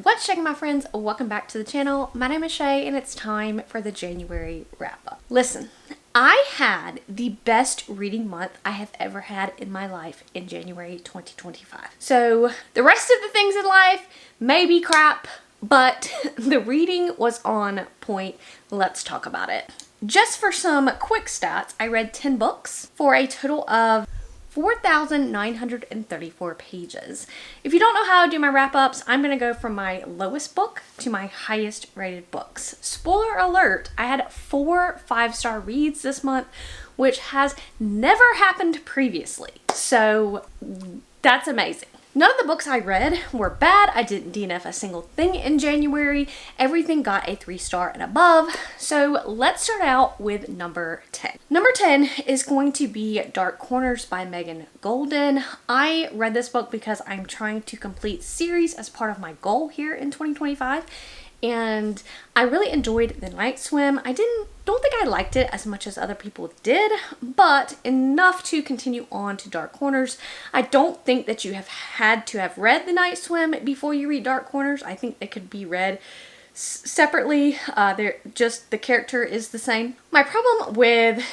What's shaking, my friends? Welcome back to the channel. My name is Shay and it's time for the January wrap up. Listen, I had the best reading month I have ever had in my life in January 2025. So the rest of the things in life may be crap, but the reading was on point. Let's talk about it. Just for some quick stats, I read 10 books for a total of 4,934 pages. If you don't know how I do my wrap-ups, I'm going to go from my lowest book to my highest rated books. Spoiler alert, I had 4 5-star reads this month, which has never happened previously. So that's amazing. None of the books I read were bad. I didn't DNF a single thing in January. Everything got a 3-star and above. So let's start out with number 10. Number 10 is going to be Dark Corners by Megan Golden. I read this book because I'm trying to complete series as part of my goal here in 2025. And I really enjoyed The Night Swim. I don't think I liked it as much as other people did, but enough to continue on to Dark Corners. I don't think that you have had to have read The Night Swim before you read Dark Corners. I think they could be read separately. The character is the same. My problem with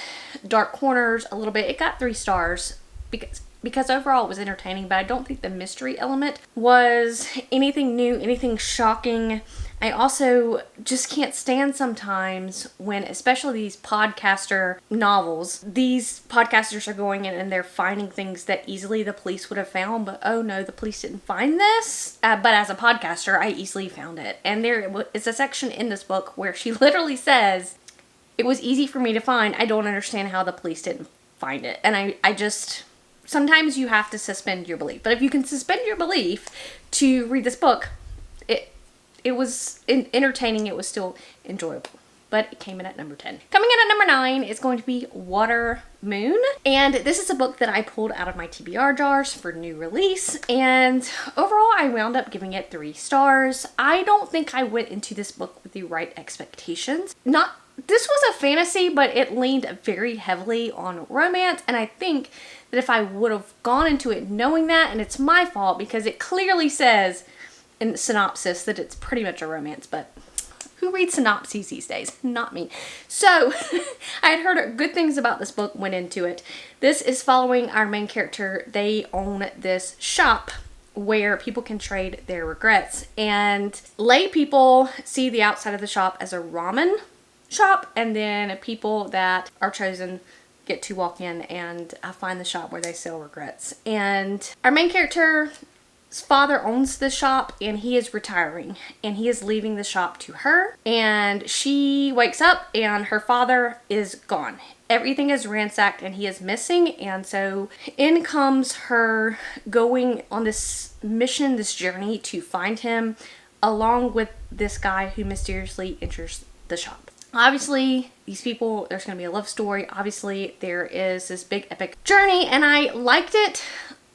Dark Corners a little bit, it got 3 stars because overall it was entertaining, but I don't think the mystery element was anything new, anything shocking. I also just can't stand sometimes when, especially these podcaster novels, these podcasters are going in and they're finding things that easily the police would have found, but oh no, the police didn't find this. But as a podcaster, I easily found it. And there is a section in this book where she literally says, "It was easy for me to find. I don't understand how the police didn't find it." And I just... sometimes you have to suspend your belief. But if you can suspend your belief to read this book, it was entertaining. It was still enjoyable. But it came in at number 10. Coming in at number 9 is going to be Water Moon. And this is a book that I pulled out of my TBR jars for new release. And overall, I wound up giving it 3 stars. I don't think I went into this book with the right expectations. This was a fantasy, but it leaned very heavily on romance, and I think that if I would have gone into it knowing that, and it's my fault because it clearly says in the synopsis that it's pretty much a romance, but who reads synopses these days? Not me. So I had heard good things about this book, went into it. This is following our main character. They own this shop where people can trade their regrets, and lay people see the outside of the shop as a ramen shop, and then people that are chosen get to walk in and find the shop where they sell regrets. And our main character's father owns the shop, and he is retiring, and he is leaving the shop to her, and she wakes up and her father is gone. Everything is ransacked and he is missing, and so in comes her going on this mission, this journey to find him, along with this guy who mysteriously enters the shop. Obviously, these people, there's going to be a love story. Obviously, there is this big epic journey, and I liked it,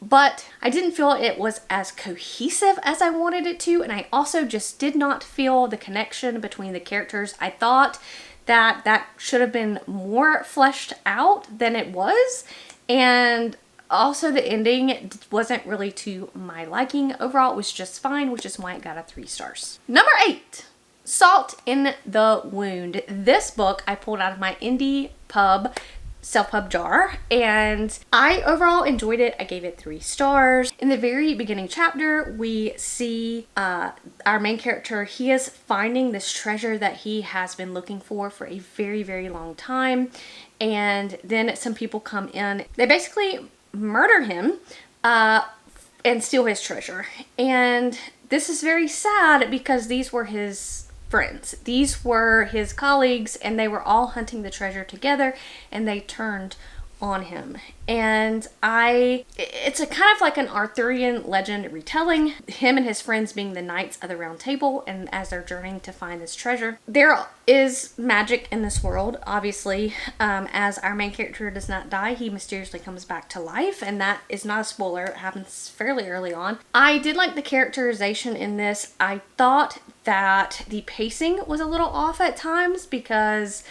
but I didn't feel it was as cohesive as I wanted it to, and I also just did not feel the connection between the characters. I thought that should have been more fleshed out than it was, and also the ending wasn't really to my liking. Overall, it was just fine, which is why it got a 3 stars. Number 8. Salt in the Wound. This book I pulled out of my indie pub self-pub jar, and I overall enjoyed it. I gave it 3 stars. In the very beginning chapter, we see our main character. He is finding this treasure that he has been looking for a very, very long time, and then some people come in. They basically murder him and steal his treasure, and this is very sad because these were his friends. These were his colleagues, and they were all hunting the treasure together, and they turned on him. And it's a kind of like an Arthurian legend retelling, him and his friends being the knights of the round table, and as they're journeying to find this treasure. There is magic in this world, obviously. As our main character does not die, he mysteriously comes back to life, and that is not a spoiler. It happens fairly early on. I did like the characterization in this. I thought that the pacing was a little off at times because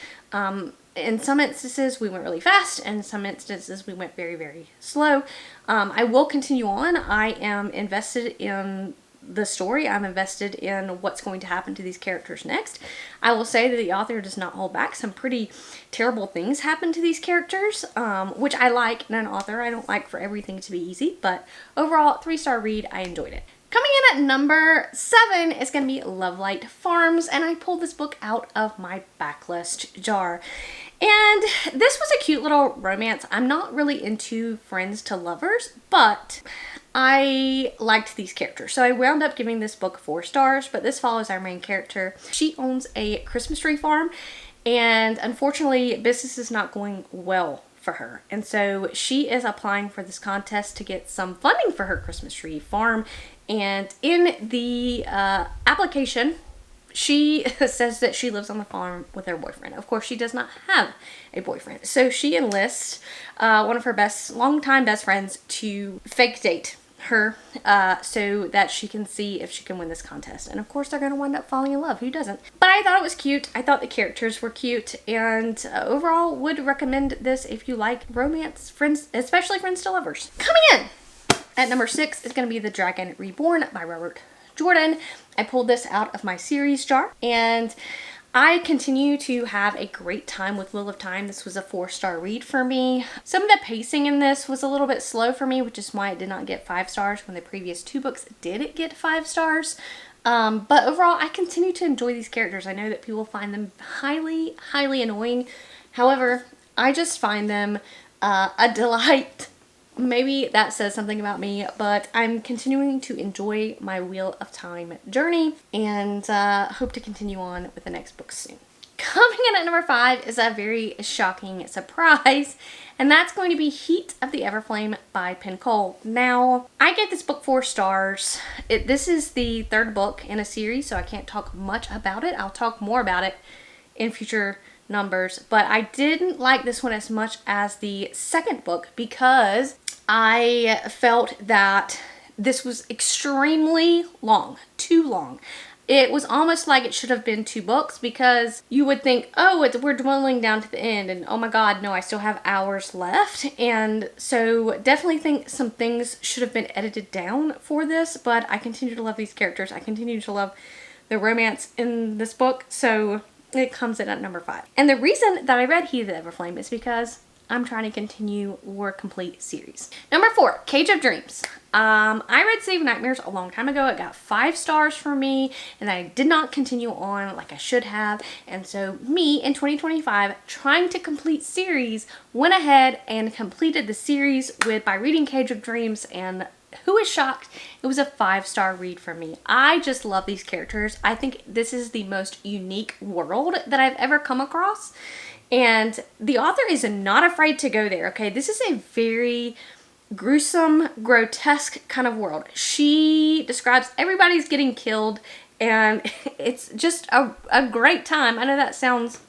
in some instances we went really fast, and in some instances we went very, very slow. I will continue on. I am invested in the story. I'm invested in what's going to happen to these characters next. I will say that the author does not hold back. Some pretty terrible things happen to these characters, which I like in an author. I don't like for everything to be easy, but overall, 3-star read. I enjoyed it. Coming in at number 7 is going to be Lovelight Farms, and I pulled this book out of my backlist jar. And this was a cute little romance. I'm not really into friends to lovers, but I liked these characters. So I wound up giving this book 4 stars, but this follows our main character. She owns a Christmas tree farm, and unfortunately, business is not going well for her. And so she is applying for this contest to get some funding for her Christmas tree farm. And in the application, she says that she lives on the farm with her boyfriend. Of course, she does not have a boyfriend. So she enlists one of her longtime best friends to fake date her so that she can see if she can win this contest. And of course, they're going to wind up falling in love. Who doesn't? But I thought it was cute. I thought the characters were cute. And overall, would recommend this if you like romance, friends, especially friends to lovers. Coming in at number 6 is going to be The Dragon Reborn by Robert Jordan. I pulled this out of my series jar, and I continue to have a great time with Wheel of Time. This was a 4-star read for me. Some of the pacing in this was a little bit slow for me, which is why it did not get 5 stars when the previous 2 books did get 5 stars. But overall, I continue to enjoy these characters. I know that people find them highly, highly annoying. However, I just find them a delight. Maybe that says something about me, but I'm continuing to enjoy my Wheel of Time journey, and hope to continue on with the next book soon. Coming in at number 5 is a very shocking surprise, and that's going to be Heat of the Everflame by Penn Cole. Now, I gave this book 4 stars. This is the 3rd book in a series, so I can't talk much about it. I'll talk more about it in future numbers, but I didn't like this one as much as the 2nd book because I felt that this was extremely long, too long. It was almost like it should have been 2 books, because you would think, oh, we're dwindling down to the end, and oh my god, no, I still have hours left. And so definitely think some things should have been edited down for this, but I continue to love these characters. I continue to love the romance in this book, so it comes in at number 5. And the reason that I read Heat of the Everflame is because I'm trying to continue War Complete series. Number 4, Cage of Dreams. I read City of Nightmares a long time ago. It got 5 stars for me, and I did not continue on like I should have. And so me, in 2025, trying to complete series, went ahead and completed the series by reading Cage of Dreams, and who is shocked? It was a 5-star read for me. I just love these characters. I think this is the most unique world that I've ever come across. And the author is not afraid to go there, okay? This is a very gruesome, grotesque kind of world. She describes everybody's getting killed, and it's just a great time. I know that sounds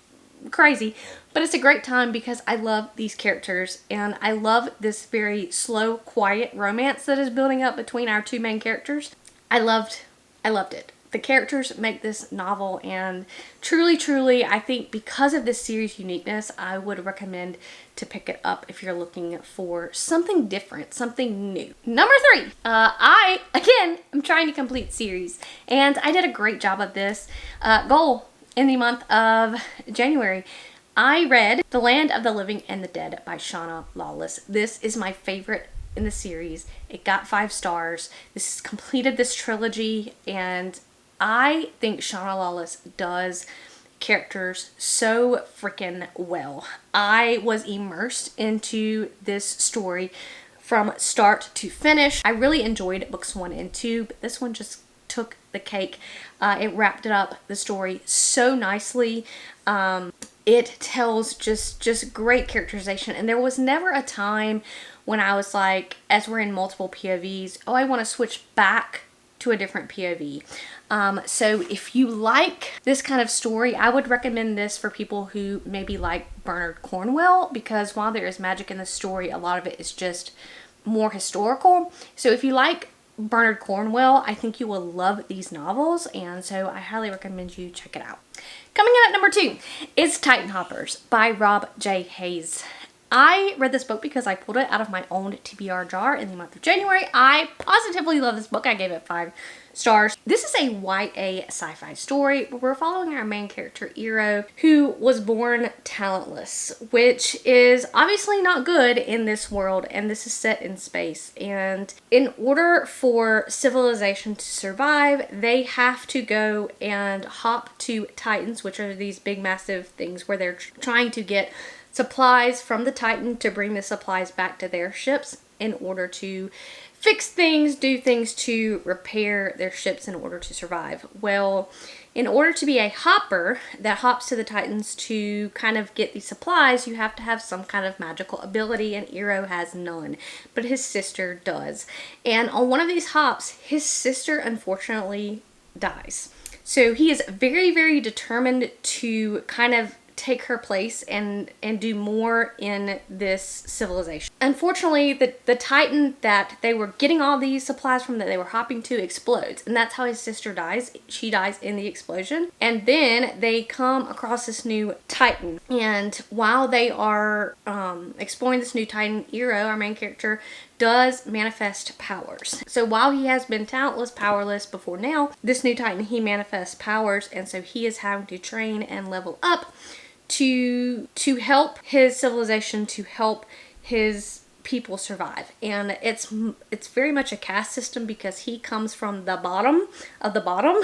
crazy, but it's a great time because I love these characters, and I love this very slow, quiet romance that is building up between our 2 main characters. I loved it. The characters make this novel, and truly, truly, I think because of this series' uniqueness, I would recommend to pick it up if you're looking for something different, something new. Number 3, I, again, am trying to complete series, and I did a great job of this goal in the month of January. I read The Land of the Living and the Dead by Shauna Lawless. This is my favorite in the series. It got 5 stars. This has completed this trilogy, and I think Shauna Lawless does characters so freaking well. I was immersed into this story from start to finish. I really enjoyed books 1 and 2, but this one just took the cake. It wrapped it up, the story, so nicely. It tells just great characterization, and there was never a time when I was like, as we're in multiple POVs, oh, I want to switch back to a different POV. So if you like this kind of story, I would recommend this for people who maybe like Bernard Cornwell, because while there is magic in the story, a lot of it is just more historical. So if you like Bernard Cornwell, I think you will love these novels, and so I highly recommend you check it out. Coming in at number 2 is Titan Hoppers by Rob J. Hayes. I read this book because I pulled it out of my own TBR jar in the month of January. I positively love this book. I gave it 5 stars. This is a YA sci-fi story where we're following our main character, Iro, who was born talentless, which is obviously not good in this world, and this is set in space. And in order for civilization to survive, they have to go and hop to Titans, which are these big massive things where they're trying to get supplies from the Titan to bring the supplies back to their ships in order to fix things, do things to repair their ships in order to survive. Well, in order to be a hopper that hops to the Titans to kind of get these supplies, you have to have some kind of magical ability, and Iro has none, but his sister does. And on one of these hops, his sister unfortunately dies. So he is very, very determined to kind of take her place and do more in this civilization. Unfortunately, the Titan that they were getting all these supplies from, that they were hopping to, explodes, and that's how his sister dies. She dies in the explosion, and then they come across this new Titan, and while they are exploring this new Titan, Iro, our main character, does manifest powers. So while he has been talentless, powerless before now, this new Titan, he manifests powers, and so he is having to train and level up to help his civilization, to help his people survive. And it's very much a caste system because he comes from the bottom of the bottom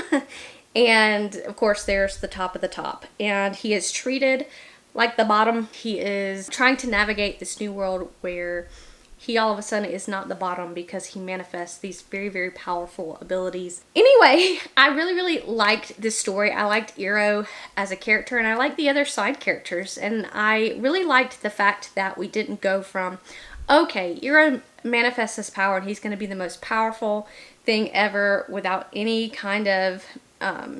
and of course there's the top of the top, and he is treated like the bottom. He is trying to navigate this new world where he all of a sudden is not the bottom because he manifests these very, very powerful abilities. Anyway, I really, really liked this story. I liked Iro as a character, and I liked the other side characters. And I really liked the fact that we didn't go from, okay, Iro manifests this power and he's going to be the most powerful thing ever without any kind of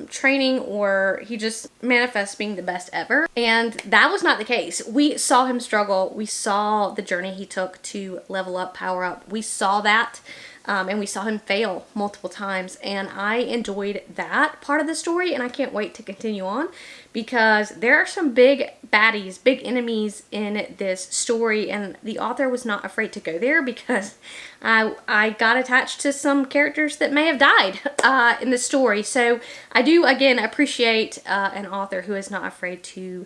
training, or he just manifests being the best ever. And that was not the case. We saw him struggle. We saw the journey he took to level up, power up. We saw that. And we saw him fail multiple times, and I enjoyed that part of the story, and I can't wait to continue on because there are some big baddies, big enemies in this story, and the author was not afraid to go there because I got attached to some characters that may have died in the story. So I do, again, appreciate an author who is not afraid to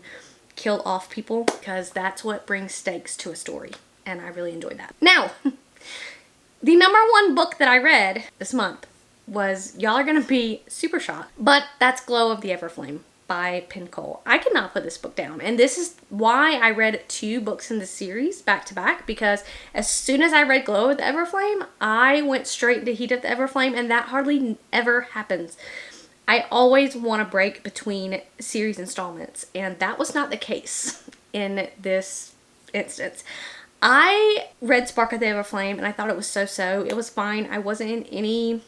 kill off people, because that's what brings stakes to a story, and I really enjoyed that. Now, the #1 book that I read this month was, y'all are gonna be super shocked, but that's Glow of the Everflame by Penn Cole. I could not put this book down, and this is why I read 2 books in the series back to back, because as soon as I read Glow of the Everflame, I went straight to Heat of the Everflame, and that hardly ever happens. I always want a break between series installments, and that was not the case in this instance. I read Spark of the Everflame and I thought it was so-so. It was fine. I wasn't in any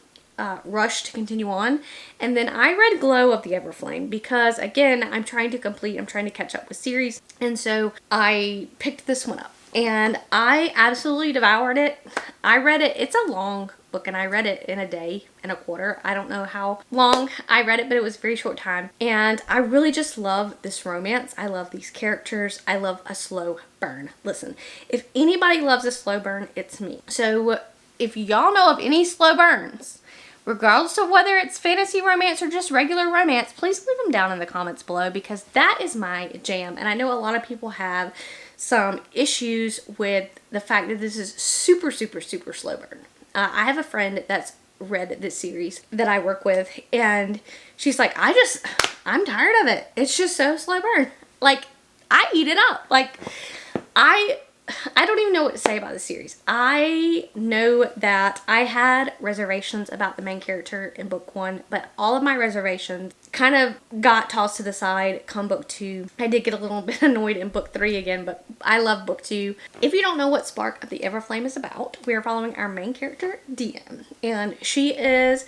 rush to continue on. And then I read Glow of the Everflame because, again, I'm trying to catch up with series. And so I picked this one up and I absolutely devoured it. I read it. It's a long book and I read it in a day and a quarter. I don't know how long I read it, but it was a very short time. And I really just love this romance. I love these characters. I love a slow burn. Listen, if anybody loves a slow burn, it's me. So if y'all know of any slow burns, regardless of whether it's fantasy romance or just regular romance, please leave them down in the comments below, because that is my jam. And I know a lot of people have some issues with the fact that this is super, super, super slow burn. I have a friend that's read this series that I work with, and she's like, I'm tired of it. It's just so slow burn. Like, I eat it up. Like, I don't even know what to say about the series. I know that I had reservations about the main character in book 1, but all of my reservations kind of got tossed to the side come book 2. I did get a little bit annoyed in book 3 again, but I love book 2. If you don't know what Spark of the Everflame is about, we are following our main character, DM, and she is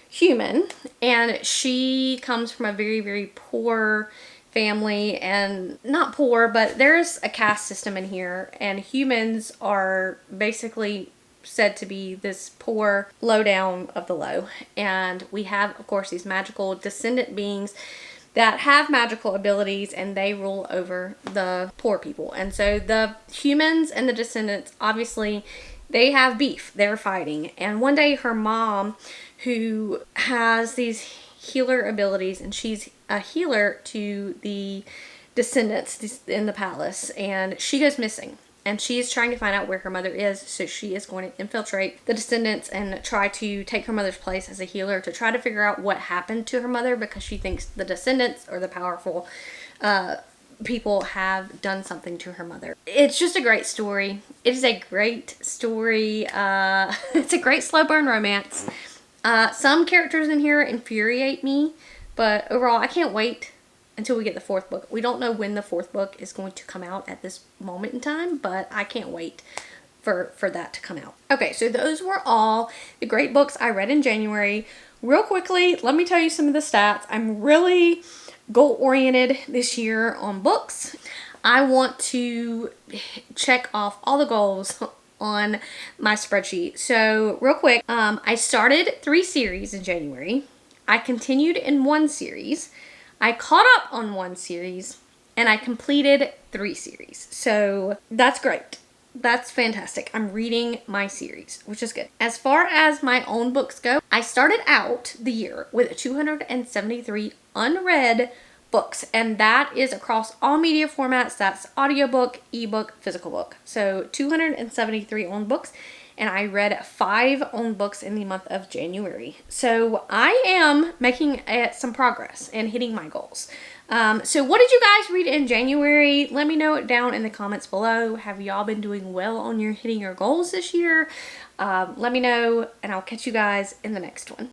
human, and she comes from a very, very poor family, and not poor, but there's a caste system in here, and humans are basically said to be this poor low down of the low. And we have, of course, these magical descendant beings that have magical abilities, and they rule over the poor people. And so the humans and the descendants, obviously, they have beef. They're fighting. And one day her mom, who has these healer abilities, and she's a healer to the descendants in the palace, and she goes missing. And she is trying to find out where her mother is, so she is going to infiltrate the descendants and try to take her mother's place as a healer to try to figure out what happened to her mother, because she thinks the descendants, or the powerful people, have done something to her mother. It's just a great story. It is a great story. It's a great slow burn romance. Some characters in here infuriate me, but overall, I can't wait until we get the fourth book. We don't know when the fourth book is going to come out at this moment in time, but I can't wait for that to come out. Okay, so those were all the great books I read in January. Real quickly, let me tell you some of the stats. I'm really goal-oriented this year on books. I want to check off all the goals on my spreadsheet. So real quick, I started 3 series in January. I continued in 1 series. I caught up on 1 series, and I completed 3 series. So that's great. That's fantastic. I'm reading my series, which is good. As far as my own books go, I started out the year with 273 unread books, and that is across all media formats. That's audiobook, ebook, physical book. So 273 owned books, and I read 5 owned books in the month of January. So I am making some progress and hitting my goals. So what did you guys read in January? Let me know it down in the comments below. Have y'all been doing well on hitting your goals this year? Let me know, and I'll catch you guys in the next one.